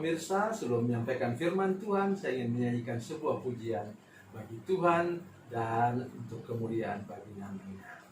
pemirsa, sebelum menyampaikan firman Tuhan, saya ingin menyanyikan sebuah pujian bagi Tuhan dan untuk kemuliaan bagi nama-Nya.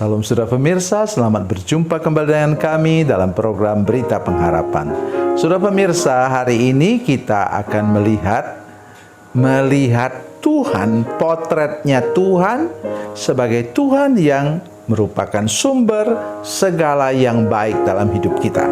Salam saudara pemirsa, selamat berjumpa kembali dengan kami dalam program Berita Pengharapan. Saudara pemirsa, hari ini kita akan melihat Tuhan, potretnya Tuhan sebagai Tuhan yang merupakan sumber segala yang baik dalam hidup kita.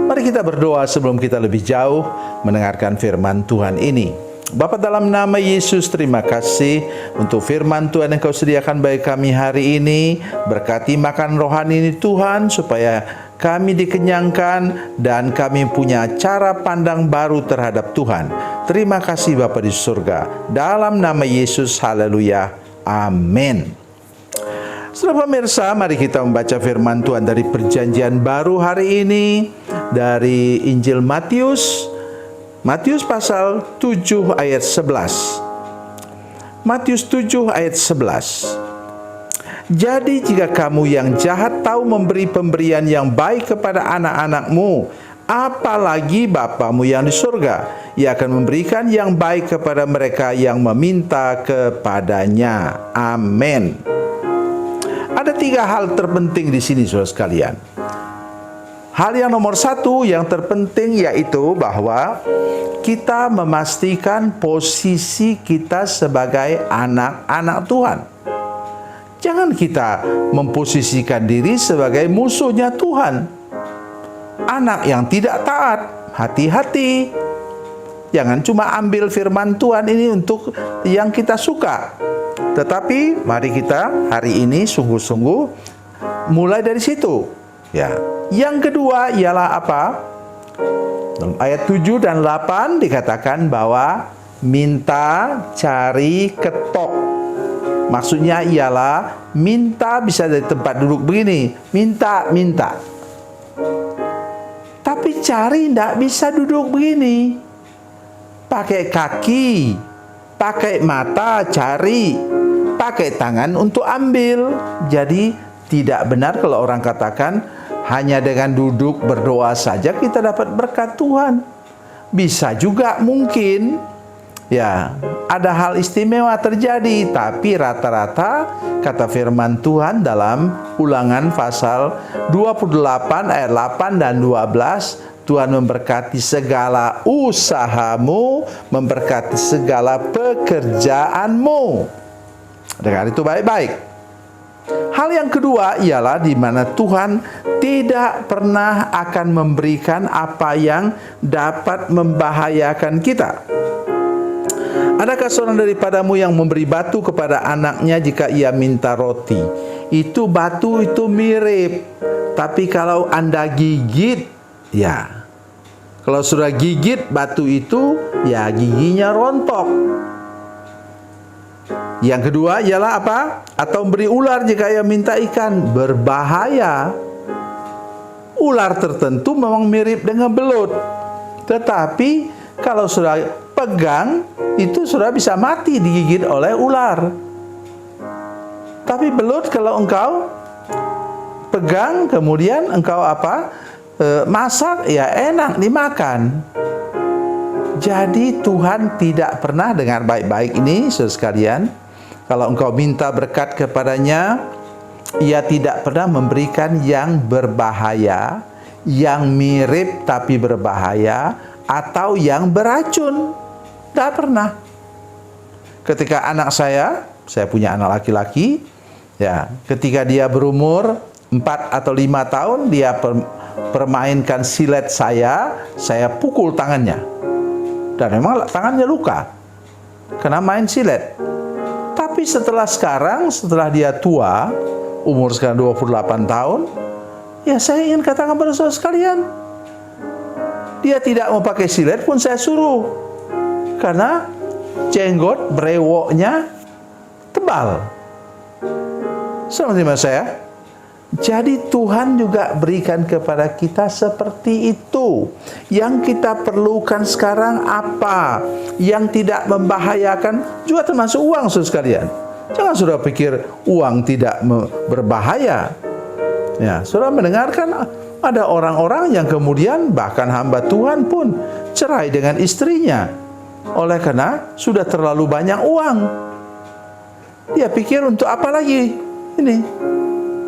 Mari kita berdoa sebelum kita lebih jauh mendengarkan firman Tuhan ini. Bapa, dalam nama Yesus, terima kasih untuk firman Tuhan yang Kau sediakan bagi kami hari ini. Berkati makan rohani ini Tuhan, supaya kami dikenyangkan dan kami punya cara pandang baru terhadap Tuhan. Terima kasih Bapa di surga. Dalam nama Yesus, haleluya, amin. Saudara pemirsa, mari kita membaca firman Tuhan dari Perjanjian Baru hari ini, dari Injil Matius pasal 7 ayat 11. Matius 7 ayat 11. Jadi jika kamu yang jahat tahu memberi pemberian yang baik kepada anak-anakmu, apalagi Bapamu yang di surga, Ia akan memberikan yang baik kepada mereka yang meminta kepadanya. Amin. Ada 3 hal terpenting di sini, saudara sekalian. Hal yang nomor 1 yang terpenting yaitu bahwa kita memastikan posisi kita sebagai anak-anak Tuhan. Jangan kita memposisikan diri sebagai musuhnya Tuhan. Anak yang tidak taat, hati-hati. Jangan cuma ambil firman Tuhan ini untuk yang kita suka. Tetapi mari kita hari ini sungguh-sungguh mulai dari situ. Ya. Yang kedua ialah apa? Dalam ayat 7 dan 8 dikatakan bahwa minta, cari, ketok. Maksudnya ialah minta bisa dari tempat duduk begini, minta. Tapi cari tidak bisa duduk begini. Pakai kaki, pakai mata cari, pakai tangan untuk ambil. Jadi tidak benar kalau orang katakan hanya dengan duduk berdoa saja kita dapat berkat Tuhan. Bisa juga mungkin ya ada hal istimewa terjadi, tapi rata-rata kata firman Tuhan dalam Ulangan pasal 28 ayat 8 dan 12, Tuhan memberkati segala usahamu, memberkati segala pekerjaanmu. Dengar itu baik-baik. Hal yang kedua ialah di mana Tuhan tidak pernah akan memberikan apa yang dapat membahayakan kita. Adakah seorang daripadamu yang memberi batu kepada anaknya jika ia minta roti? Itu batu itu mirip, tapi kalau Anda gigit, ya, kalau sudah gigit batu itu, ya giginya rontok. Yang kedua ialah apa? Atau beri ular jika ia minta ikan, berbahaya. Ular tertentu memang mirip dengan belut, tetapi kalau sudah pegang itu sudah bisa mati digigit oleh ular. Tapi belut kalau engkau pegang kemudian engkau masak, ya enak dimakan. Jadi Tuhan tidak pernah, dengar baik-baik ini saudara sekalian, kalau engkau minta berkat kepadanya, Ia tidak pernah memberikan yang berbahaya, yang mirip tapi berbahaya, atau yang beracun. Tidak pernah. Ketika anak saya punya anak laki-laki, ya, ketika dia berumur 4 atau 5 tahun, dia permainkan silet saya pukul tangannya. Dan memang tangannya luka karena main silet. Tapi setelah dia tua, umur sekarang 28 tahun, ya saya ingin katakan pada saudara sekalian, dia tidak mau pakai silet pun saya suruh, karena jenggot brewoknya tebal. Sama saya. Jadi Tuhan juga berikan kepada kita seperti itu. Yang kita perlukan sekarang apa? Yang tidak membahayakan, juga termasuk uang saudara sekalian. Jangan saudara pikir uang tidak berbahaya. Ya, saudara mendengarkan ada orang-orang yang kemudian bahkan hamba Tuhan pun cerai dengan istrinya oleh karena sudah terlalu banyak uang. Dia pikir untuk apa lagi ini?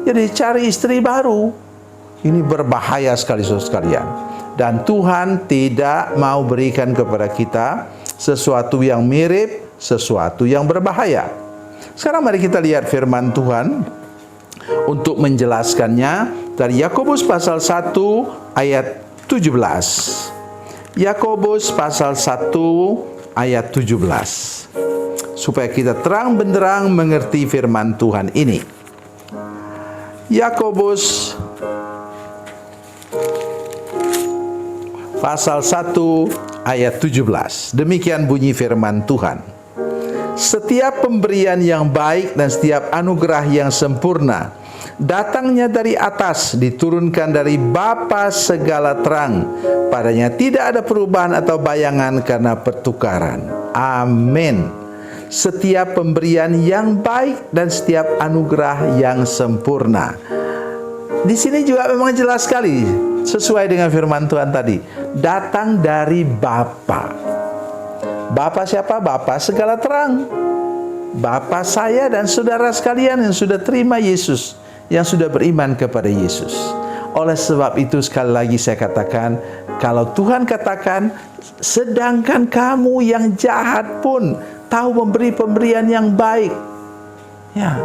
Jadi cari istri baru. Ini berbahaya sekali saudara sekalian. Dan Tuhan tidak mau berikan kepada kita sesuatu yang mirip, sesuatu yang berbahaya. Sekarang mari kita lihat firman Tuhan untuk menjelaskannya dari Yakobus pasal 1 ayat 17. Yakobus pasal 1 ayat 17. Supaya kita terang benderang mengerti firman Tuhan ini. Yakobus pasal 1 ayat 17. Demikian bunyi firman Tuhan. Setiap pemberian yang baik dan setiap anugerah yang sempurna datangnya dari atas, diturunkan dari Bapa segala terang. Padanya tidak ada perubahan atau bayangan karena pertukaran. Amin. Setiap pemberian yang baik dan setiap anugerah yang sempurna. Di sini juga memang jelas sekali sesuai dengan firman Tuhan tadi, datang dari Bapa. Bapa siapa? Bapa segala terang. Bapa saya dan saudara sekalian yang sudah terima Yesus, yang sudah beriman kepada Yesus. Oleh sebab itu sekali lagi saya katakan, kalau Tuhan katakan, sedangkan kamu yang jahat pun tahu memberi pemberian yang baik. Ya,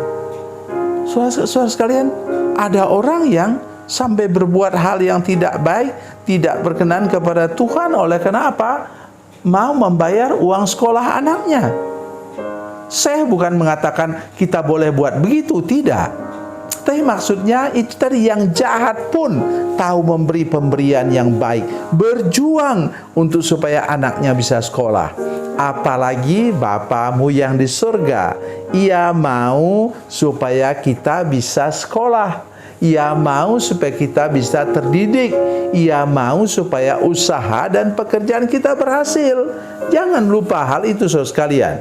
saudara sekalian, ada orang yang sampai berbuat hal yang tidak baik, tidak berkenan kepada Tuhan oleh karena apa? Mau membayar uang sekolah anaknya. Saya bukan mengatakan kita boleh buat begitu, tidak. Tapi maksudnya itu tadi, yang jahat pun tahu memberi pemberian yang baik, berjuang untuk supaya anaknya bisa sekolah. Apalagi Bapamu yang di surga, Ia mau supaya kita bisa sekolah. Ia mau supaya kita bisa terdidik. Ia mau supaya usaha dan pekerjaan kita berhasil. Jangan lupa hal itu, saudara sekalian.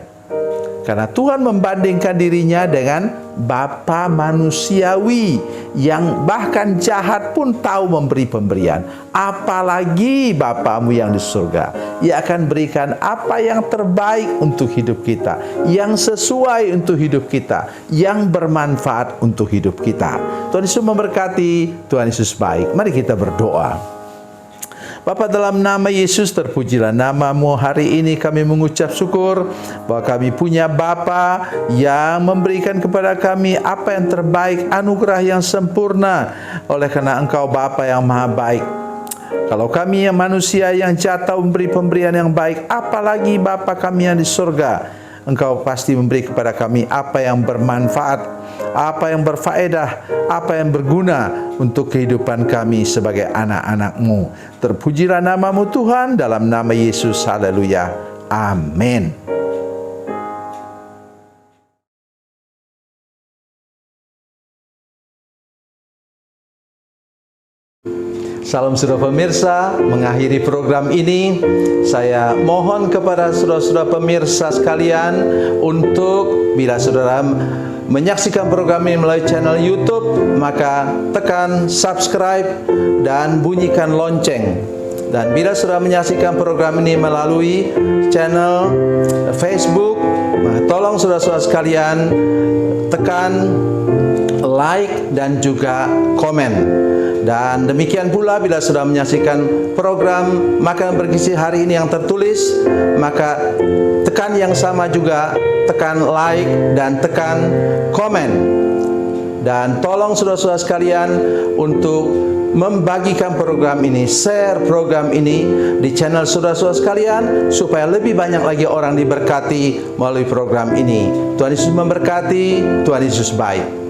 Karena Tuhan membandingkan dirinya dengan Bapa manusiawi yang bahkan jahat pun tahu memberi pemberian. Apalagi Bapamu yang di surga. Ia akan berikan apa yang terbaik untuk hidup kita, yang sesuai untuk hidup kita, yang bermanfaat untuk hidup kita. Tuhan Yesus memberkati. Tuhan Yesus baik. Mari kita berdoa. Bapa, dalam nama Yesus, terpujilah nama-Mu. Hari ini kami mengucap syukur bahwa kami punya Bapa yang memberikan kepada kami apa yang terbaik, anugerah yang sempurna. Oleh karena Engkau Bapa yang maha baik. Kalau kami yang manusia yang jatuh memberi pemberian yang baik, apalagi Bapa kami yang di surga, Engkau pasti memberi kepada kami apa yang bermanfaat, apa yang berfaedah, apa yang berguna untuk kehidupan kami sebagai anak-anak-Mu. Terpujilah nama-Mu Tuhan, dalam nama Yesus. Haleluya. Amin. Salam saudara pemirsa, mengakhiri program ini saya mohon kepada saudara-saudara pemirsa sekalian untuk bila saudara menyaksikan program ini melalui channel YouTube, maka tekan subscribe dan bunyikan lonceng. Dan bila saudara menyaksikan program ini melalui channel Facebook, maka tolong saudara-saudara sekalian tekan like dan juga komen. Dan demikian pula bila sudah menyaksikan program Makanan Bergizi hari ini yang tertulis, maka tekan yang sama juga, tekan like dan tekan komen. Dan tolong saudara-saudara sekalian untuk membagikan program ini, share program ini di channel saudara-saudara sekalian, supaya lebih banyak lagi orang diberkati melalui program ini. Tuhan Yesus memberkati. Tuhan Yesus baik.